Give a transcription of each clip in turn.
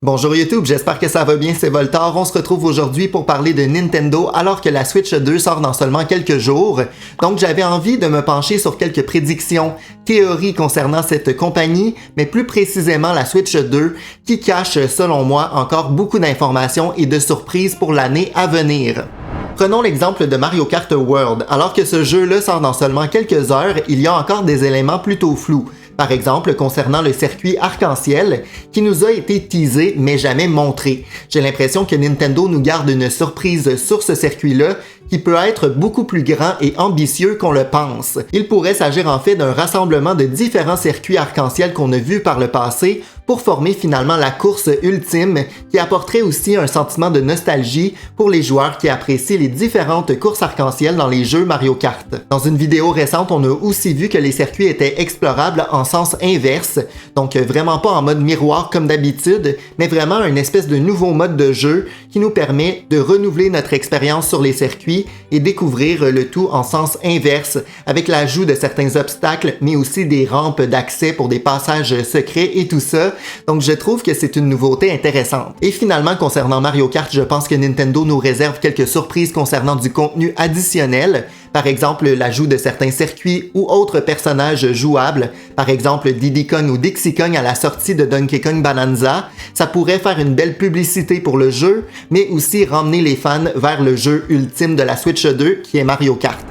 Bonjour YouTube, j'espère que ça va bien, c'est Voltar. On se retrouve aujourd'hui pour parler de Nintendo alors que la Switch 2 sort dans seulement quelques jours. Donc j'avais envie de me pencher sur quelques prédictions, théories concernant cette compagnie, mais plus précisément la Switch 2 qui cache selon moi encore beaucoup d'informations et de surprises pour l'année à venir. Prenons l'exemple de Mario Kart World. Alors que ce jeu-là sort dans seulement quelques heures, il y a encore des éléments plutôt flous. Par exemple, concernant le circuit arc-en-ciel, qui nous a été teasé mais jamais montré. J'ai l'impression que Nintendo nous garde une surprise sur ce circuit-là, qui peut être beaucoup plus grand et ambitieux qu'on le pense. Il pourrait s'agir en fait d'un rassemblement de différents circuits arc-en-ciel qu'on a vus par le passé pour former finalement la course ultime qui apporterait aussi un sentiment de nostalgie pour les joueurs qui apprécient les différentes courses arc-en-ciel dans les jeux Mario Kart. Dans une vidéo récente, on a aussi vu que les circuits étaient explorables en sens inverse, donc vraiment pas en mode miroir comme d'habitude, mais vraiment une espèce de nouveau mode de jeu qui nous permet de renouveler notre expérience sur les circuits et découvrir le tout en sens inverse avec l'ajout de certains obstacles mais aussi des rampes d'accès pour des passages secrets et tout ça. Donc je trouve que c'est une nouveauté intéressante. Et finalement concernant Mario Kart, je pense que Nintendo nous réserve quelques surprises concernant du contenu additionnel. Par exemple, l'ajout de certains circuits ou autres personnages jouables, par exemple Diddy Kong ou Dixie Kong à la sortie de Donkey Kong Bonanza, ça pourrait faire une belle publicité pour le jeu, mais aussi ramener les fans vers le jeu ultime de la Switch 2 qui est Mario Kart.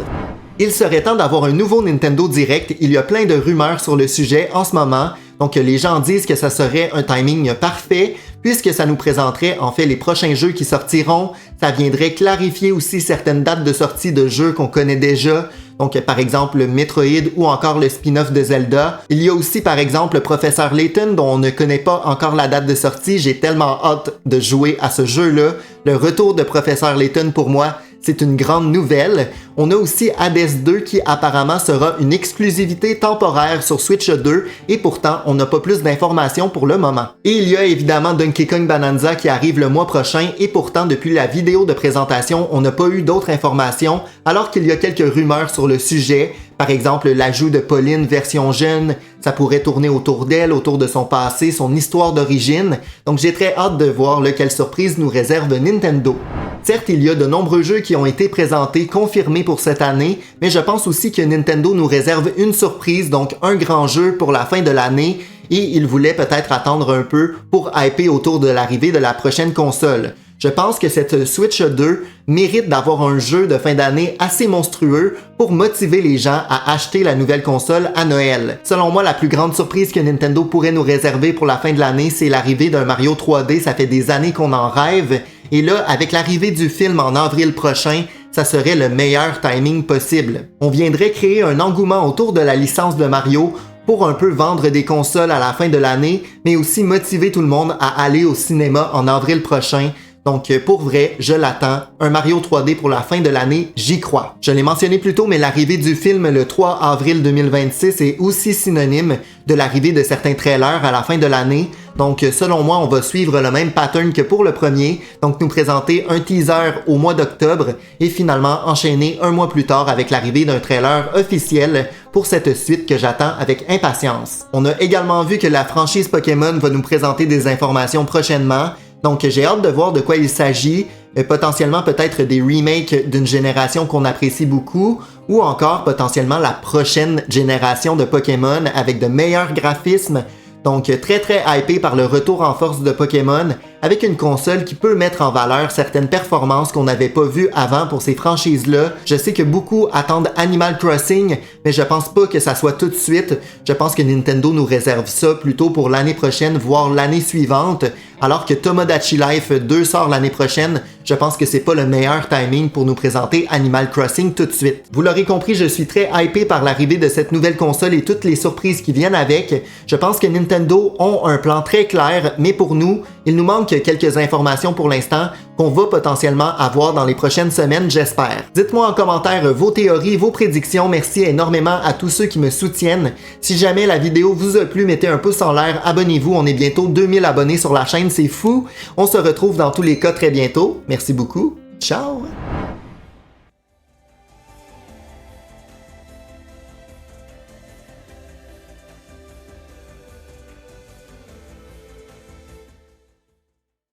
Il serait temps d'avoir un nouveau Nintendo Direct, il y a plein de rumeurs sur le sujet en ce moment, donc les gens disent que ça serait un timing parfait, puisque ça nous présenterait en fait les prochains jeux qui sortiront, ça viendrait clarifier aussi certaines dates de sortie de jeux qu'on connaît déjà, donc par exemple Metroid ou encore le spin-off de Zelda. Il y a aussi par exemple Professeur Layton dont on ne connaît pas encore la date de sortie, j'ai tellement hâte de jouer à ce jeu-là. Le retour de Professeur Layton pour moi, c'est une grande nouvelle. On a aussi Hades 2 qui apparemment sera une exclusivité temporaire sur Switch 2 et pourtant on n'a pas plus d'informations pour le moment. Et il y a évidemment Donkey Kong Bonanza qui arrive le mois prochain et pourtant depuis la vidéo de présentation on n'a pas eu d'autres informations alors qu'il y a quelques rumeurs sur le sujet. Par exemple, l'ajout de Pauline version jeune, ça pourrait tourner autour d'elle, autour de son passé, son histoire d'origine. Donc j'ai très hâte de voir quelle surprise nous réserve Nintendo. Certes, il y a de nombreux jeux qui ont été présentés, confirmés pour cette année, mais je pense aussi que Nintendo nous réserve une surprise, donc un grand jeu pour la fin de l'année, et il voulait peut-être attendre un peu pour hyper autour de l'arrivée de la prochaine console. Je pense que cette Switch 2 mérite d'avoir un jeu de fin d'année assez monstrueux pour motiver les gens à acheter la nouvelle console à Noël. Selon moi, la plus grande surprise que Nintendo pourrait nous réserver pour la fin de l'année, c'est l'arrivée d'un Mario 3D. Ça fait des années qu'on en rêve. Et là, avec l'arrivée du film en avril prochain, ça serait le meilleur timing possible. On viendrait créer un engouement autour de la licence de Mario pour un peu vendre des consoles à la fin de l'année, mais aussi motiver tout le monde à aller au cinéma en avril prochain. Donc pour vrai, je l'attends. Un Mario 3D pour la fin de l'année, j'y crois. Je l'ai mentionné plus tôt, mais l'arrivée du film le 3 avril 2026 est aussi synonyme de l'arrivée de certains trailers à la fin de l'année. Donc selon moi, on va suivre le même pattern que pour le premier. Donc nous présenter un teaser au mois d'octobre et finalement enchaîner un mois plus tard avec l'arrivée d'un trailer officiel pour cette suite que j'attends avec impatience. On a également vu que la franchise Pokémon va nous présenter des informations prochainement. Donc j'ai hâte de voir de quoi il s'agit, potentiellement peut-être des remakes d'une génération qu'on apprécie beaucoup, ou encore potentiellement la prochaine génération de Pokémon avec de meilleurs graphismes. Donc très hypé par le retour en force de Pokémon, avec une console qui peut mettre en valeur certaines performances qu'on n'avait pas vues avant pour ces franchises-là. Je sais que beaucoup attendent Animal Crossing, mais je pense pas que ça soit tout de suite. Je pense que Nintendo nous réserve ça plutôt pour l'année prochaine, voire l'année suivante, alors que Tomodachi Life 2 sort l'année prochaine. Je pense que c'est pas le meilleur timing pour nous présenter Animal Crossing tout de suite. Vous l'aurez compris, je suis très hypé par l'arrivée de cette nouvelle console et toutes les surprises qui viennent avec. Je pense que Nintendo ont un plan très clair, mais pour nous, il nous manque quelques informations pour l'instant qu'on va potentiellement avoir dans les prochaines semaines, j'espère. Dites-moi en commentaire vos théories, vos prédictions. Merci énormément à tous ceux qui me soutiennent. Si jamais la vidéo vous a plu, mettez un pouce en l'air, abonnez-vous. On est bientôt 2000 abonnés sur la chaîne, c'est fou. On se retrouve dans tous les cas très bientôt. Merci beaucoup. Ciao!